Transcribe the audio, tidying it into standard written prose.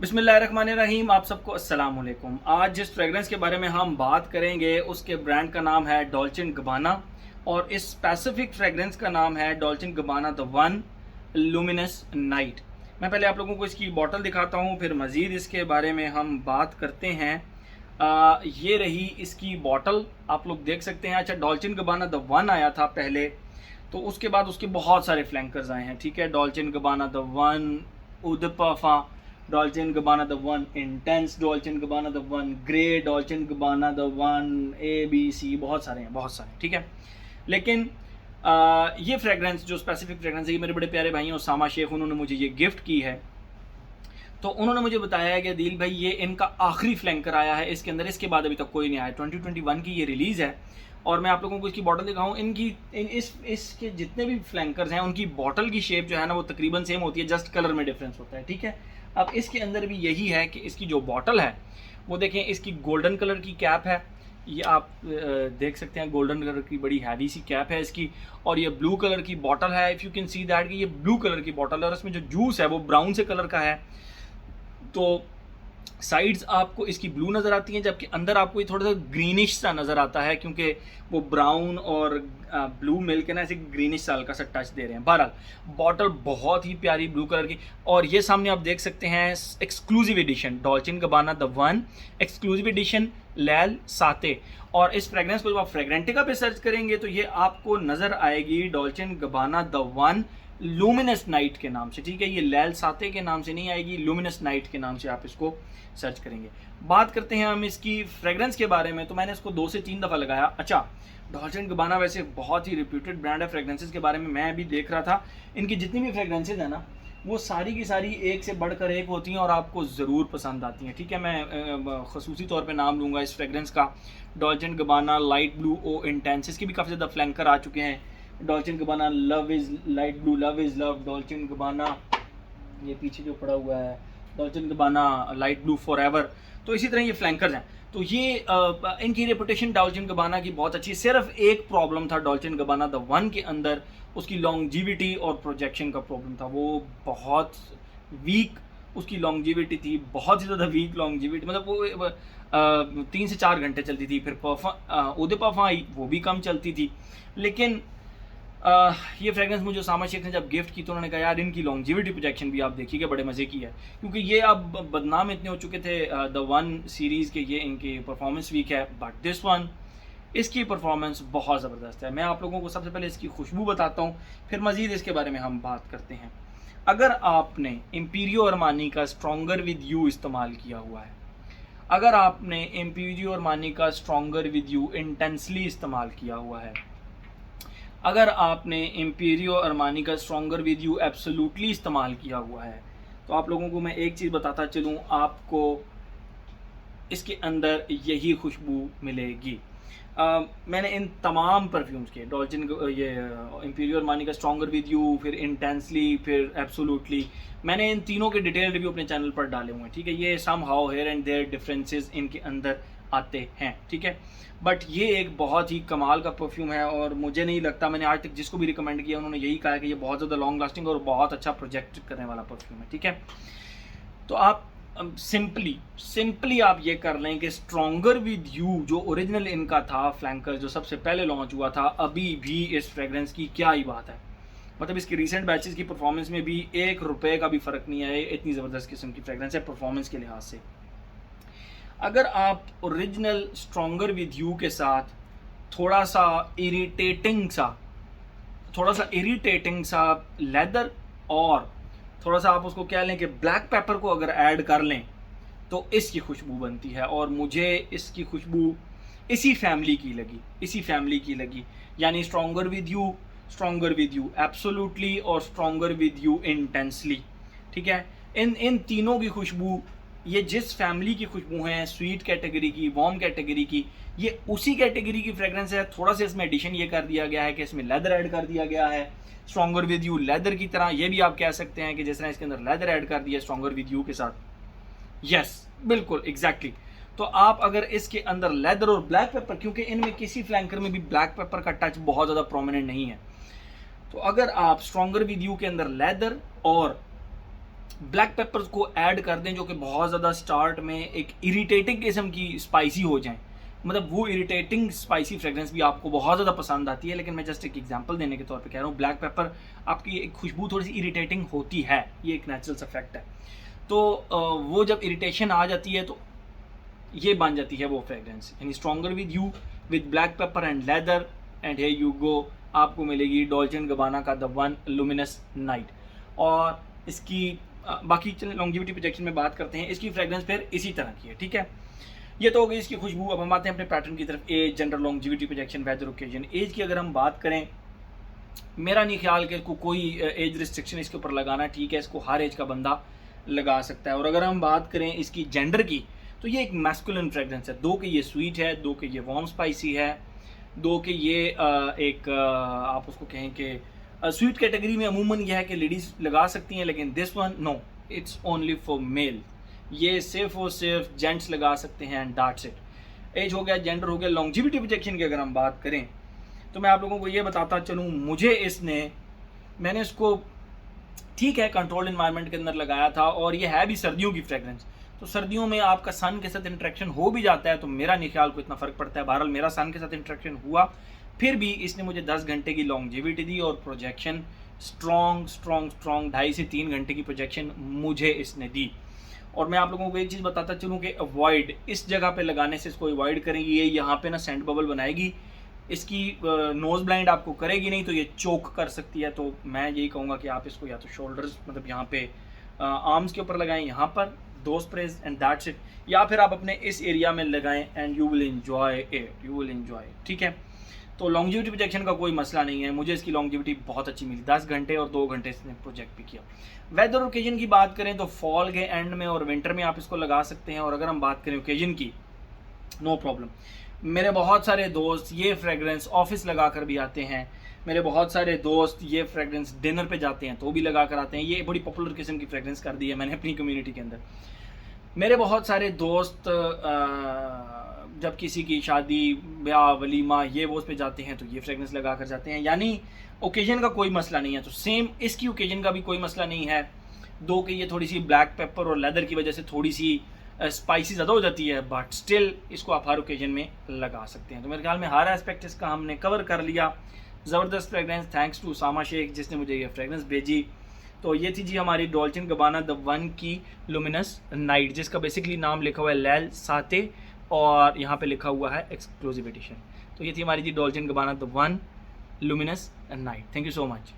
बिस्मिल्लाहिर्रहमानिर्रहीम। आप सबको अस्सलाम वालेकुम। आज जिस फ्रेगरेंस के बारे में हम बात करेंगे उसके ब्रांड का नाम है डॉल्चे एंड गबाना और इस स्पेसिफिक फ्रेगरेंस का नाम है Dolce and Gabbana the one luminous night. मैं पहले आप लोगों को इसकी बॉटल दिखाता हूँ, फिर मज़ीद इसके बारे में हम बात करते हैं। ये रही इसकी बॉटल, आप लोग देख सकते हैं। अच्छा, Dolce and Gabbana the one आया था पहले, तो उसके बाद उसके बहुत सारे फ्लैंकर्स आए हैं। ठीक है, Dolce and Gabbana the one उदपाफा, Dolce and Gabbana the one intense, Dolce and Gabbana the one grey, Dolce and Gabbana the one ABC, बहुत सारे हैं, बहुत सारे। ठीक है, लेकिन ये फ्रेगरेंस जो स्पेसिफिक फ्रेगरेंस है, ये मेरे बड़े प्यारे भाई हैं उसामा शेख, उन्होंने मुझे ये गिफ्ट की है। तो उन्होंने मुझे बताया है कि दिल भाई ये इनका आखिरी फ्लैंकर आया है इसके अंदर, इसके बाद अभी तक कोई नहीं आया। 2021 की ये रिलीज़ है और मैं आप लोगों को इसकी बॉटल दिखाऊं। इसके जितने भी फ्लैंकर्स हैं उनकी बॉटल की शेप जो है ना वो तकरीबन सेम होती है, जस्ट कलर में डिफरेंस होता है। ठीक है, अब इसके अंदर भी यही है कि इसकी जो बॉटल है वो देखें, इसकी गोल्डन कलर की कैप है, ये आप देख सकते हैं, गोल्डन कलर की बड़ी हैवी सी कैप है इसकी, और ये ब्लू कलर की बॉटल है। If you can see that कि ये ब्लू कलर की बॉटल है और इसमें जो जूस है वो ब्राउन से कलर का है। तो साइड्स आपको इसकी ब्लू नज़र आती हैं, जबकि अंदर आपको ये थोड़ा सा ग्रीनिश सा नज़र आता है, क्योंकि वो ब्राउन और ब्लू मिल के ना ऐसे ग्रीनिश सा हल्का सा टच दे रहे हैं। बहरहाल बॉटल बहुत ही प्यारी ब्लू कलर की, और ये सामने आप देख सकते हैं exclusive edition Dolce and Gabbana the one exclusive edition लैल साते। और इस फ्रेगरेंस को जब आप फ्रेगरेंटिका पे सर्च करेंगे तो ये आपको नज़र आएगी Dolce and Gabbana the one luminous night के नाम से। ठीक है, ये लैल साते के नाम से नहीं आएगी, लुमिनस नाइट के नाम से आप इसको सर्च करेंगे। बात करते हैं हम इसकी फ्रेगरेंस के बारे में, तो मैंने इसको 2 से 3 दफ़ा लगाया। अच्छा, डॉल्चे एंड गबाना वैसे बहुत ही रिप्यूटेड ब्रांड है फ्रेगरेंसेस के बारे में। मैं अभी देख रहा था, इनकी जितनी भी फ्रेगरेंसेज है ना वो सारी की सारी एक से बढ़कर एक होती हैं और आपको ज़रूर पसंद आती हैं। ठीक है, मैं खसूसी तौर पे नाम लूँगा इस फ्रेगरेंस का, Dolce and Gabbana light blue eau intense. इसके भी काफ़ी ज़्यादा फ्लैंकर आ चुके हैं। Dolce and Gabbana love is light blue, love is love, Dolce and Gabbana ये पीछे जो पड़ा हुआ है Dolce and Gabbana light blue forever. तो इसी तरह ये फ्लैंकर्स हैं। तो ये इनकी रेपुटेशन डॉल्चे एंड गबाना की बहुत अच्छी है। सिर्फ एक प्रॉब्लम था Dolce and Gabbana the one के अंदर, उसकी लॉन्गजिविटी और प्रोजेक्शन का प्रॉब्लम था। वो बहुत वीक उसकी लॉन्गजिविटी थी, बहुत ही ज़्यादा वीक लॉन्गजिविटी, मतलब वो 3 से 4 घंटे चलती थी। फिर उदपाफा आई, वो भी कम चलती थी। लेकिन ये फ्रेगरेंस मुझे उसामा शेख ने जब गिफ्ट की तो उन्होंने कहा यार इनकी लॉन्गजिविटी प्रोजेक्शन भी आप देखिएगा, बड़े मज़े की है, क्योंकि ये अब बदनाम इतने हो चुके थे द वन सीरीज़ के, ये इनकी परफॉर्मेंस वीक है। बट दिस वन, इसकी परफॉर्मेंस बहुत ज़बरदस्त है। मैं आप लोगों को सबसे पहले इसकी खुशबू बताता हूँ, फिर मज़ीद इसके बारे में हम बात करते हैं। अगर आपने इम्पीरियो अरमानी का स्ट्रॉन्गर विद यू इस्तेमाल किया हुआ है, अगर आपने इम्पीरियो अरमानी का स्ट्रॉन्गर विद यू इंटेंसली इस्तेमाल किया हुआ है, अगर आपने इम्पीरियो अरमानी का स्ट्रॉन्गर विद यू एब्सोल्युटली इस्तेमाल किया हुआ है, तो आप लोगों को मैं एक चीज़ बताता चलूँ, आपको इसके अंदर यही खुशबू मिलेगी। मैंने इन तमाम परफ्यूम्स के डॉल्चे ये इम्पीरियो अरमानी का स्ट्रॉन्गर विद यू, फिर इंटेंसली, फिर एब्सोल्युटली, मैंने इन तीनों के डिटेल रिव्यू अपने चैनल पर डाले हुए हैं। ठीक है, ये somehow here and there differences इनके अंदर आते हैं। ठीक है, बट ये एक बहुत ही कमाल का परफ्यूम है और मुझे नहीं लगता, मैंने आज तक जिसको भी रिकमेंड किया उन्होंने यही कहा कि ये बहुत ज़्यादा लॉन्ग लास्टिंग और बहुत अच्छा प्रोजेक्ट करने वाला परफ्यूम है। ठीक है, तो आप सिंपली आप ये कर लें कि स्ट्रॉन्गर विद यू जो ओरिजिनल इनका था फ्लैंकर, जो सबसे पहले लॉन्च हुआ था, अभी भी इस फ्रेगरेंस की क्या ही बात है। मतलब इसकी रीसेंट बैचेस की परफॉर्मेंस में भी ₹1 का भी फ़र्क नहीं है। इतनी ज़बरदस्त किस्म की फ्रेगरेंस है परफॉर्मेंस के लिहाज से। अगर आप ओरिजिनल स्ट्रॉन्गर विद यू के साथ थोड़ा सा इरिटेटिंग सा लेदर और थोड़ा सा आप उसको कह लें कि ब्लैक पेपर को अगर ऐड कर लें तो इसकी खुशबू बनती है। और मुझे इसकी खुशबू इसी फैमिली की लगी, यानी स्ट्रॉन्गर विद यू एब्सोल्युटली और स्ट्रॉन्गर विद यू इंटेंसली। ठीक है, इन तीनों की खुशबू, ये जिस फैमिली की खुशबू हैं, स्वीट कैटेगरी की, वार्म कैटेगरी की, ये उसी कैटेगरी की फ्रेगरेंस है। थोड़ा सा इसमें एडिशन ये कर दिया गया है कि इसमें लेदर ऐड कर दिया गया है, स्ट्रॉन्गर विद यू लेदर की तरह। ये भी आप कह सकते हैं कि जिस तरह इसके अंदर लेदर ऐड कर दिया स्ट्रॉन्गर विद यू के साथ। यस, बिल्कुल एग्जैक्टली। तो आप अगर इसके अंदर लेदर और ब्लैक पेपर, क्योंकि इनमें किसी फ्लैंकर में भी ब्लैक पेपर का टच बहुत ज़्यादा प्रोमिनेंट नहीं है, तो अगर आप स्ट्रॉन्गर विद यू के अंदर लेदर और ब्लैक पेपर्स को ऐड कर दें जो कि बहुत ज़्यादा स्टार्ट में एक इरिटेटिंग किस्म की स्पाइसी हो जाएं, मतलब वो इरिटेटिंग स्पाइसी फ्रेगरेंस भी आपको बहुत ज़्यादा पसंद आती है, लेकिन मैं जस्ट एक एग्जांपल देने के तौर पे कह रहा हूँ, ब्लैक पेपर आपकी एक खुशबू थोड़ी सी इरिटेटिंग होती है, ये एक नेचुरल इफेक्ट है। तो वो जब इरिटेशन आ जाती है तो ये बन जाती है वो फ्रेगरेंस, यानी stronger with you with black pepper and leather and here you go, आपको मिलेगी डॉल्चे एंड गबाना का द वन लुमिनस नाइट। और इसकी बाकी चलिए लॉन्जिविटी प्रोजेक्शन में बात करते हैं। इसकी फ्रेगरेंस फिर इसी तरह की है, ठीक है। ये तो हो गई इसकी खुशबू। अब हम आते हैं अपने पैटर्न की तरफ। Age, general longevity projection, weather occasion. Age की अगर हम बात करें, मेरा नहीं ख्याल कि इसको कोई एज रिस्ट्रिक्शन इसके ऊपर लगाना ठीक है, इसको हर एज का बंदा लगा सकता है। और अगर हम बात करें इसकी जेंडर की, तो ये एक मैस्कुलिन फ्रेगरेंस है। दो कि ये स्वीट है, दो कि ये वार्म स्पाइसी है, दो कि ये एक आप उसको कहें कि स्वीट कैटेगरी में अमूमन यह है कि लेडीज़ लगा सकती हैं, लेकिन this one no, it's only for male. ये सिर्फ और सिर्फ जेंट्स लगा सकते हैं एंड दैट्स इट। एज हो गया, जेंडर हो गया। लॉन्जिविटी प्रोजेक्शन की अगर हम बात करें तो मैं आप लोगों को ये बताता चलूँ, मैंने इसको ठीक है कंट्रोल्ड इन्वायरमेंट के अंदर लगाया था, और ये है भी सर्दियों की फ्रेगरेंस। तो सर्दियों में आपका सन के साथ इंटरेक्शन हो भी जाता है, तो मेरा नहीं ख्याल को इतना फ़र्क पड़ता है। बहरहाल मेरा सन के साथ इंटरेक्शन हुआ, फिर भी इसने मुझे 10 घंटे की लॉन्जिविटी दी और प्रोजेक्शन स्ट्रॉन्ग 2.5 से 3 घंटे की प्रोजेक्शन मुझे इसने दी। और मैं आप लोगों को एक चीज़ बताता चलूँ कि अवॉइड, इस जगह पे लगाने से इसको अवॉइड करेंगे। ये यहाँ पे ना सेंट बबल बनाएगी, इसकी नोज़ ब्लाइंड आपको करेगी नहीं, तो ये चोक कर सकती है। तो मैं यही कहूँगा कि आप इसको या तो शोल्डर्स, मतलब यहाँ पे आर्म्स के ऊपर लगाएं, यहाँ पर 2 स्प्रेज एंड दैट्स इट, या फिर आप अपने इस एरिया में लगाएं and you will enjoy it, you will enjoy, ठीक है। तो लॉन्जिविटी प्रोजेक्शन का कोई मसला नहीं है, मुझे इसकी लॉन्जिविटी बहुत अच्छी मिली, 10 घंटे और 2 घंटे इसने प्रोजेक्ट भी किया। वेदर ओकेजन की बात करें तो फॉल के एंड में और विंटर में आप इसको लगा सकते हैं। और अगर हम बात करें ओकेजन की, नो प्रॉब्लम। मेरे बहुत सारे दोस्त ये फ्रेगरेंस ऑफिस लगा कर भी आते हैं, मेरे बहुत सारे दोस्त ये फ्रेगरेंस डिनर पे जाते हैं तो भी लगा कर आते हैं। ये बड़ी पॉपुलर किस्म की फ्रेगरेंस कर दी है मैंने अपनी कम्युनिटी के अंदर। मेरे बहुत सारे दोस्त जब किसी की शादी, ब्याह, वलीमा, ये वो उस पे जाते हैं तो ये फ्रेगरेंस लगा कर जाते हैं, यानी ओकेजन का कोई मसला नहीं है। तो सेम इसकी ओकेजन का भी कोई मसला नहीं है। दो कि ये थोड़ी सी ब्लैक पेपर और लेदर की वजह से थोड़ी सी स्पाइसी ज़्यादा हो जाती है, बट स्टिल इसको आप हर ओकेजन में लगा सकते हैं। तो मेरे ख्याल में हर एस्पेक्ट इसका हमने कवर कर लिया। ज़बरदस्त fragrance, thanks to Usama Shaikh जिसने मुझे ये फ्रेगरेंस भेजी। तो ये थी जी हमारी Dolce and Gabbana the one की लुमिनस नाइट, जिसका बेसिकली नाम लिखा हुआ है लैल साते और यहाँ पे लिखा हुआ है एक्सक्लूसिव एडिशन। तो ये थी हमारी जी Dolce and Gabbana the one luminous night. Thank you so much.